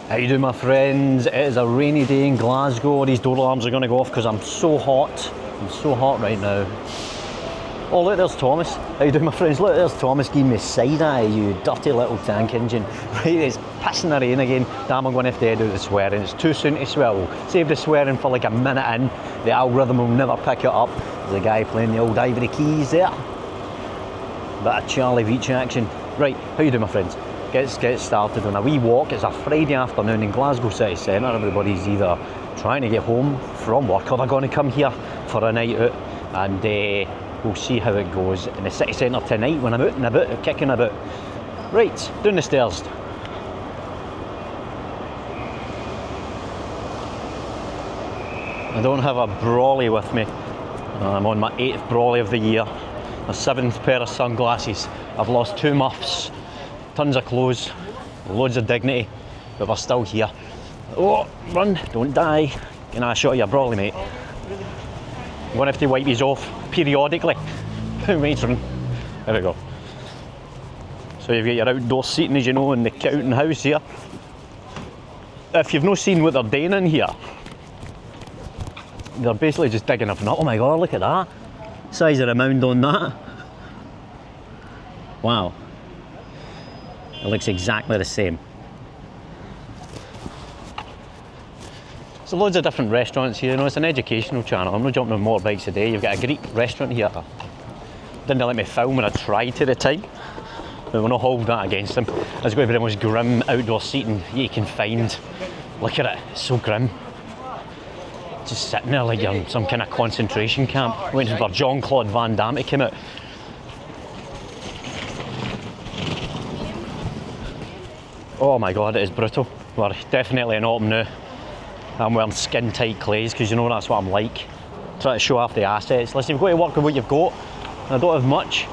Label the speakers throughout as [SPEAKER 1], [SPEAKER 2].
[SPEAKER 1] How you doing, my friends? It is a rainy day in Glasgow. These door alarms are going to go off because I'm so hot. I'm so hot right now. Oh look, there's Thomas. How you doing, my friends? Look, there's Thomas giving me side eye, you dirty little tank engine. Right, it's pissing the rain again. Damn, I'm going to have to edit the swearing. It's too soon to swear. We'll save the swearing for like a minute in. The algorithm will never pick it up. There's a guy playing the old ivory keys there. Bit of Charlie Beach action. Right, how you doing, my friends? Get started on a wee walk. It's a Friday afternoon in Glasgow city centre. Everybody's either trying to get home from work or they're going to come here for a night out, and we'll see how it goes in the city centre tonight when I'm out and about, kicking about. Right, down the stairs. I don't have a brolly with me. I'm on my 8th brolly of the year. My 7th pair of sunglasses. I've lost 2 muffs. Tons of clothes, loads of dignity, but we're still here. Oh, run, don't die. Can I shot your brolly, mate? I'm going to have to wipe these off periodically. Mates run. There we go. So you've got your outdoor seating, as you know, in the Cowton house here. If you've not seen what they're doing in here, they're basically just digging up. Oh my god, look at that. Size of the mound on that. Wow. It looks exactly the same. So loads of different restaurants here, you know, it's an educational channel. I'm not jumping on motorbikes today. You've got a Greek restaurant here. Didn't let me film when I tried to the time, but we'll not hold that against them. It's going to be the most grim outdoor seating you can find. Look at it, it's so grim. Just sitting there like you're in some kind of concentration camp, waiting for Jean-Claude Van Damme to come out. Oh my god, it is brutal. We're definitely in autumn now. I'm wearing skin tight clays because you know that's what I'm like. Try to show off the assets. Listen, you've got to work with what you've got. I don't have much.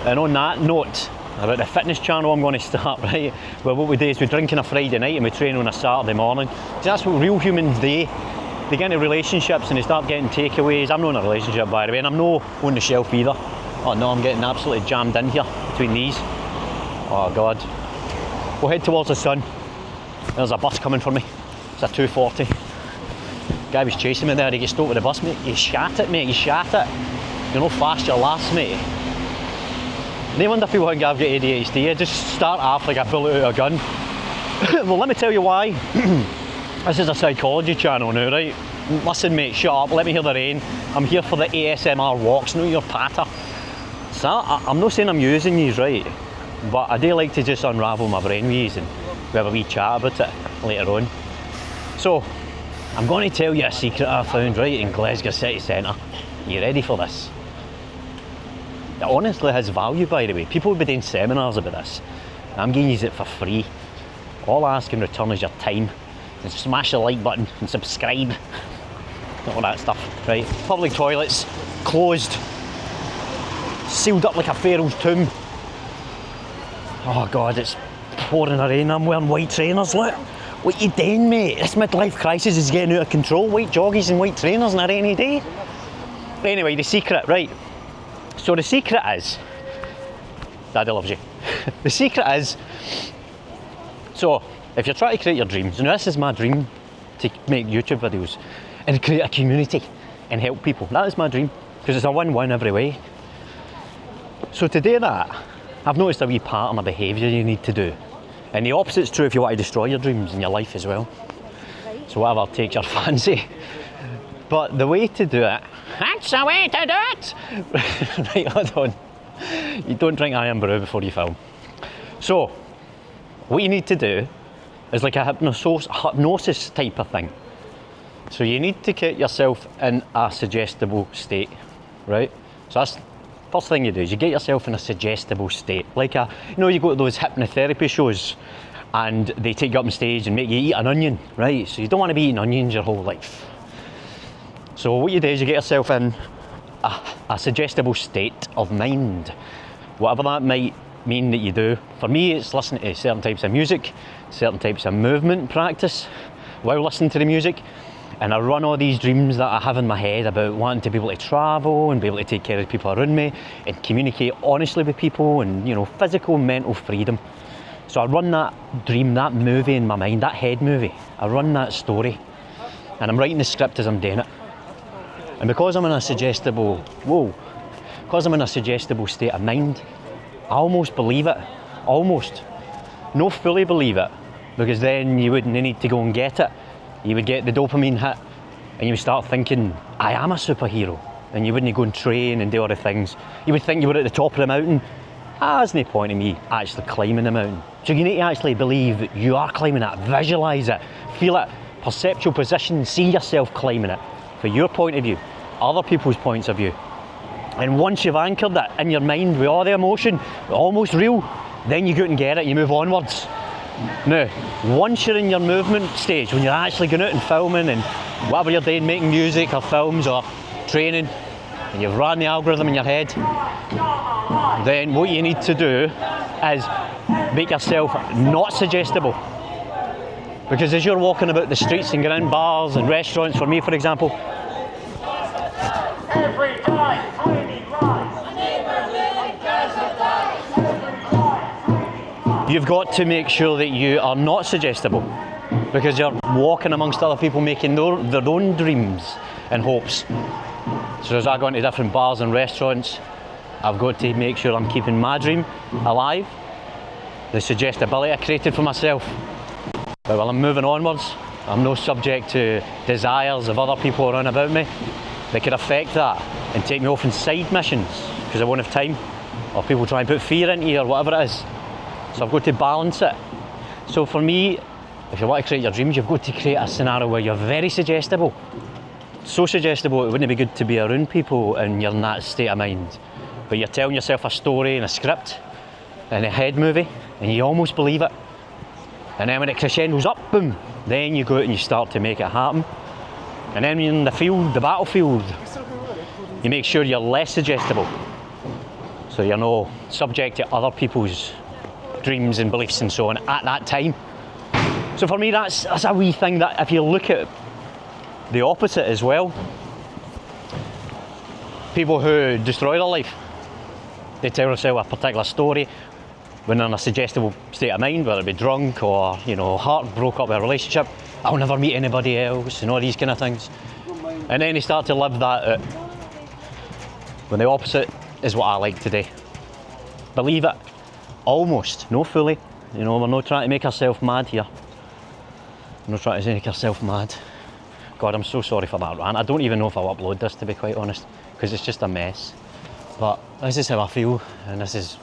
[SPEAKER 1] And on that note, about the fitness channel I'm going to start, right? Well, what we do is we drink on a Friday night and we train on a Saturday morning. So that's what real humans do. They get into relationships and they start getting takeaways. I'm not in a relationship, by the way, and I'm not on the shelf either. Oh no, I'm getting absolutely jammed in here between these. Oh god. We'll head towards the sun. There's a bus coming for me. It's a 240. Guy was chasing me there. He gets stopped with the bus, mate. He shat it, mate. He shat it. You're no fast, your last, mate. No wonder people think I've got ADHD. I just start off like a bullet out of a gun. Well, let me tell you why. This is a psychology channel now, right? Listen, mate, shut up. Let me hear the rain. I'm here for the ASMR walks, not your patter. So I'm not saying I'm using these, right? But I do like to just unravel my brain with these and we have a wee chat about it later on. So, I'm going to tell you a secret I found right in Glasgow city centre. Are you ready for this? It honestly has value, by the way. People will be doing seminars about this. I'm going to use it for free. All I ask in return is your time. And smash the like button and subscribe. All that stuff, right? Public toilets, closed. Sealed up like a pharaoh's tomb. Oh god, it's pouring the rain. I'm wearing white trainers, look. What you doing, mate? This midlife crisis is getting out of control. White joggies and white trainers on a rainy day. Anyway, the secret, right. So the secret is, Daddy loves you. The secret is, so if you're trying to create your dreams, and this is my dream, to make YouTube videos and create a community and help people. That is my dream, because it's a win-win every way. So to do that, I've noticed a wee pattern of behaviour you need to do. And the opposite's true if you want to destroy your dreams in your life as well. So whatever takes your fancy. But the way to do it, that's the way to do it! Right, hold on. You don't drink iron brew before you film. So, what you need to do is like a hypnosis type of thing. So you need to get yourself in a suggestible state, right? So that's first thing you do is you get yourself in a suggestible state. Like you know, you go to those hypnotherapy shows and they take you up on stage and make you eat an onion, right? So you don't want to be eating onions your whole life. So what you do is you get yourself in a suggestible state of mind. Whatever that might mean that you do. For me, it's listening to certain types of music, certain types of movement practice while listening to the music. And I run all these dreams that I have in my head about wanting to be able to travel and be able to take care of people around me and communicate honestly with people and, you know, physical and mental freedom. So I run that dream, that movie in my mind, that head movie. I run that story, and I'm writing the script as I'm doing it. And because I'm in a suggestible state of mind, I almost believe it. Almost. Not fully believe it, because then you wouldn't need to go and get it. You would get the dopamine hit, and you would start thinking, I am a superhero. And you wouldn't go and train and do all the things. You would think you were at the top of the mountain. There's no point in me actually climbing the mountain. So you need to actually believe that you are climbing it, visualise it, feel it, perceptual position, see yourself climbing it. From your point of view, other people's points of view. And once you've anchored that in your mind with all the emotion, almost real, then you go out and get it, you move onwards. Now, once you're in your movement stage, when you're actually going out and filming and whatever you're doing, making music or films or training, and you've run the algorithm in your head, then what you need to do is make yourself not suggestible. Because as you're walking about the streets and going in bars and restaurants, for me for example, every time you've got to make sure that you are not suggestible, because you're walking amongst other people making their own dreams and hopes. So as I go into different bars and restaurants, I've got to make sure I'm keeping my dream alive, the suggestibility I created for myself. But while I'm moving onwards, I'm no subject to desires of other people around about me that could affect that and take me off on side missions because I won't have time, or people try and put fear into you or whatever it is. So I've got to balance it. So for me, if you want to create your dreams, you've got to create a scenario where you're very suggestible. So suggestible it wouldn't be good to be around people and you're in that state of mind. But you're telling yourself a story and a script and a head movie and you almost believe it. And then when it crescendos up, boom, then you go out and you start to make it happen. And then when you're in the field, the battlefield, you make sure you're less suggestible. So you're no subject to other people's dreams and beliefs and so on at that time. So for me, that's a wee thing that if you look at the opposite as well, people who destroy their life, they tell themselves a particular story when they're in a suggestible state of mind, whether it be drunk or, heart broke up with a relationship, I'll never meet anybody else and all these kind of things. And then they start to live that out. When the opposite is what I like today. Believe it, almost, not fully. We're not trying to make ourselves mad here. We're not trying to make ourselves mad. God, I'm so sorry for that rant. I don't even know if I'll upload this, to be quite honest, because it's just a mess. But this is how I feel, and this is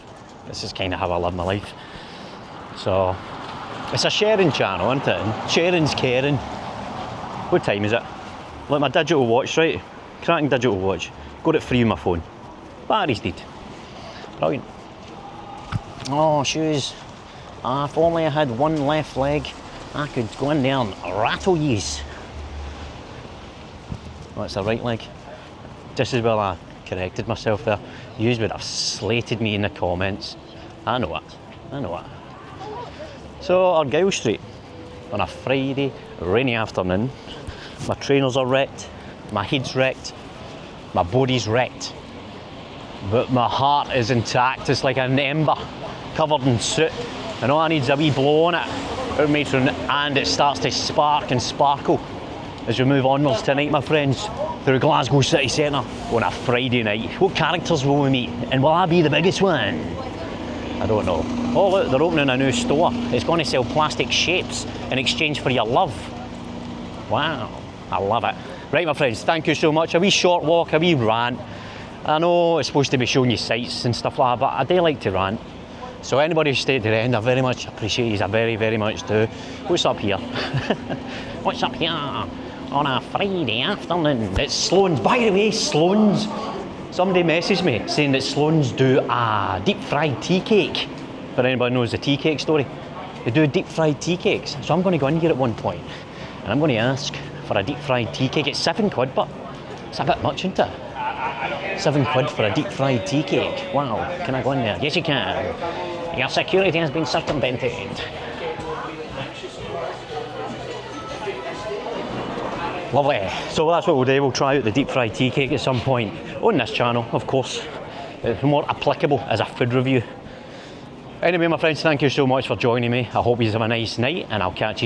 [SPEAKER 1] kind of how I live my life. So it's a sharing channel, isn't it? And sharing's caring. What time is it? Like my digital watch, right? Cracking digital watch. Got it free on my phone. Battery's dead. Brilliant. Oh, shoes. If only I had one left leg, I could go in there and rattle yous. Oh, it's the right leg. Just as well I corrected myself there. Yous would have slated me in the comments. I know it. So, Argyle Street on a Friday, rainy afternoon. My trainers are wrecked, my head's wrecked, my body's wrecked. But my heart is intact. It's like an ember covered in soot. And all I need is a wee blow on it out matron, and it starts to spark and sparkle as we move onwards tonight, my friends, through Glasgow city centre on a Friday night. What characters will we meet? And will I be the biggest one? I don't know. Oh look, they're opening a new store. It's going to sell plastic shapes in exchange for your love. Wow, I love it. Right, my friends, thank you so much. A wee short walk, a wee rant. I know it's supposed to be showing you sights and stuff like that, but I do like to rant. So anybody who stayed to the end, I very much appreciate you. I very, very much do. What's up here? What's up here on a Friday afternoon? It's Sloan's. By the way, Sloan's. Somebody messaged me saying that Sloan's do a deep fried tea cake. For anybody who knows the tea cake story, they do deep fried tea cakes. So I'm going to go in here at one point and I'm going to ask for a deep fried tea cake. It's £7, but it's a bit much, isn't it? £7 for a deep fried tea cake. Wow, can I go in there? Yes, you can. Your security has been circumvented. Lovely. So that's what we'll do. We'll try out the deep fried tea cake at some point on this channel, of course. It's more applicable as a food review. Anyway, my friends, thank you so much for joining me. I hope you have a nice night, and I'll catch you